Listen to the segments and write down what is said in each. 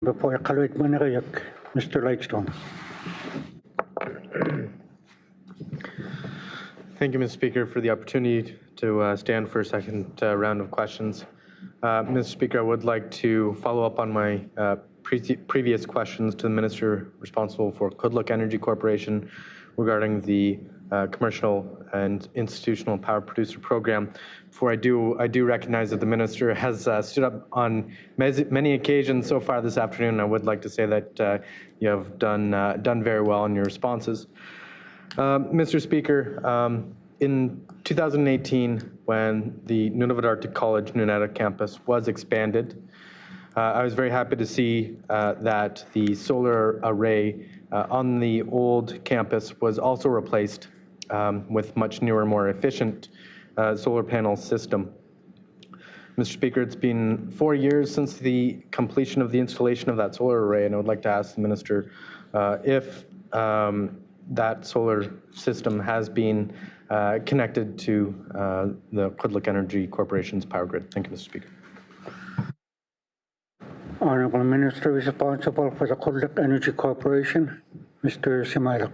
Before ikaluit mo na kayak, Mr. Lightstone. Thank you, Mr. Speaker, for the opportunity to stand for a second round of questions. Mr. Speaker, I would like to follow up on my previous questions to the Minister responsible for Kudluk Energy Corporation regarding the commercial and institutional power producer program. Before I do recognize that the Minister has stood up on many occasions so far this afternoon. I would like to say that you have done very well in your responses. Mr. Speaker, in 2018, when the Nunavut Arctic College Nunatta campus was expanded, I was very happy to see that the solar array on the old campus was also replaced with much newer, more efficient solar panel system. Mr. Speaker, it's been 4 years since the completion of the installation of that solar array, and I would like to ask the Minister if that solar system has been connected to the Kudluk Energy Corporation's power grid. Thank you, Mr. Speaker. Honorable Minister responsible for the Kudluk Energy Corporation, Mr. Simailak.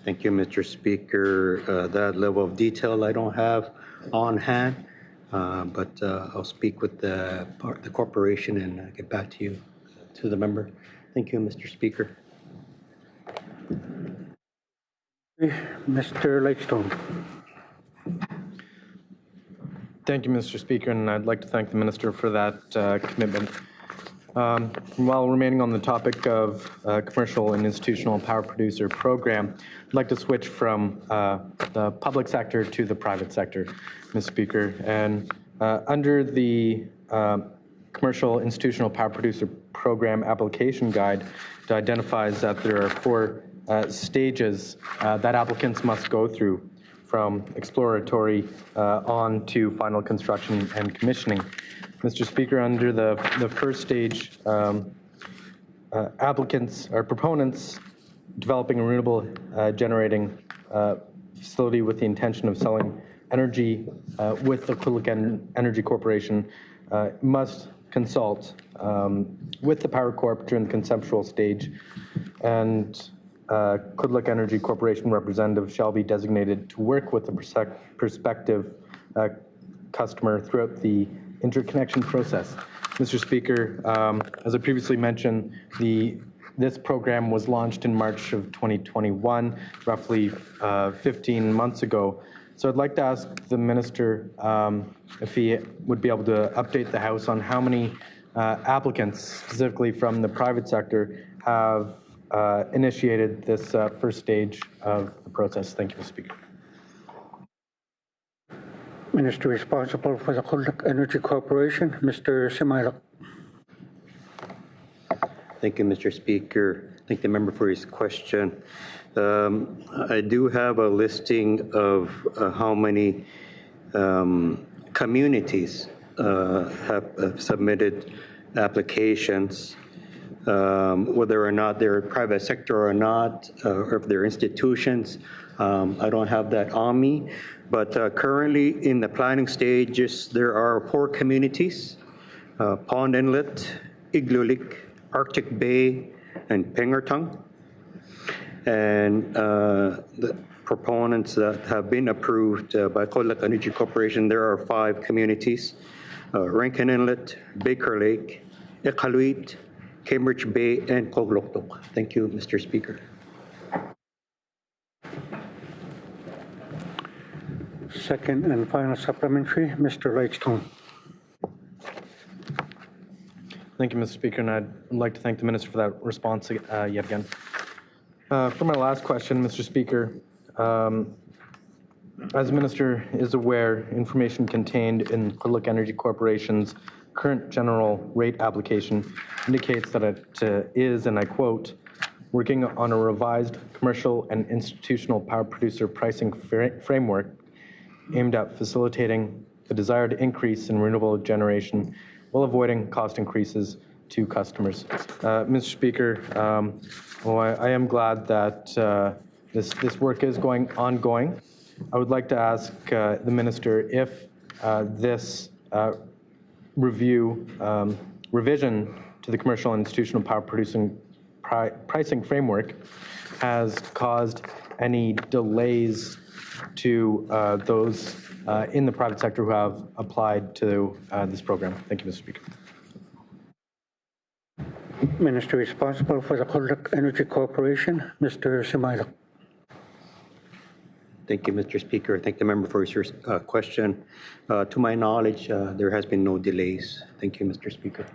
Thank you, Mr. Speaker. That level of detail I don't have on hand, but I'll speak with the corporation and get back to you, to the member. Thank you, Mr. Speaker. Mr. Lightstone. Thank you, Mr. Speaker, and I'd like to thank the Minister for that commitment. While remaining on the topic of commercial and institutional power producer program, I'd like to switch from the public sector to the private sector, Mr. Speaker. And under the commercial institutional power producer program application guide, it identifies that there are 4 stages that applicants must go through, from exploratory on to final construction and commissioning. Mr. Speaker, under the first stage, applicants or proponents developing a renewable generating facility with the intention of selling energy with the Kudluk Energy Corporation must consult with the Power Corp during the conceptual stage, and Kudluk Energy Corporation representative shall be designated to work with the prospective customer throughout the interconnection process. Mr. Speaker, as I previously mentioned, this program was launched in March of 2021, roughly 15 months ago. So I'd like to ask the Minister if he would be able to update the House on how many applicants, specifically from the private sector, have initiated this first stage of the process. Thank you, Mr. Speaker. Minister responsible for the Kudluk Energy Corporation, Mr. Simailak. Thank you, Mr. Speaker. Thank the member for his question. I do have a listing of how many communities have submitted applications, whether or not they're private sector or not, or if they're institutions. I don't have that on me, but currently in the planning stages, there are 4 communities: Pond Inlet, Iglulik, Arctic Bay, and Pingertung. And the proponents that have been approved by Kudluk Energy Corporation, there are 5 communities: Rankin Inlet, Baker Lake, Iqaluit, Cambridge Bay, and Kogloktok. Thank you, Mr. Speaker. Second and final supplementary, Mr. Lightstone. Thank you, Mr. Speaker, and I'd like to thank the Minister for that response yet again. For my last question, Mr. Speaker, as the Minister is aware, information contained in Kudluk Energy Corporation's current general rate application indicates that it is, and I quote, working on a revised commercial and institutional power producer pricing framework aimed at facilitating the desired increase in renewable generation while avoiding cost increases to customers. Mr. Speaker, I am glad that this work is ongoing. I would like to ask the Minister if this revision to the commercial and institutional power producing pricing framework has caused any delays to those in the private sector who have applied to this program. Thank you, Mr. Speaker. Minister responsible for the Cold Lake Energy Corporation, Mr. Simailuk. Thank you, Mr. Speaker. Thank the member for your question. To my knowledge, there has been no delays. Thank you, Mr. Speaker.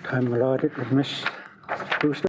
Time allotted, Ms. Brewster.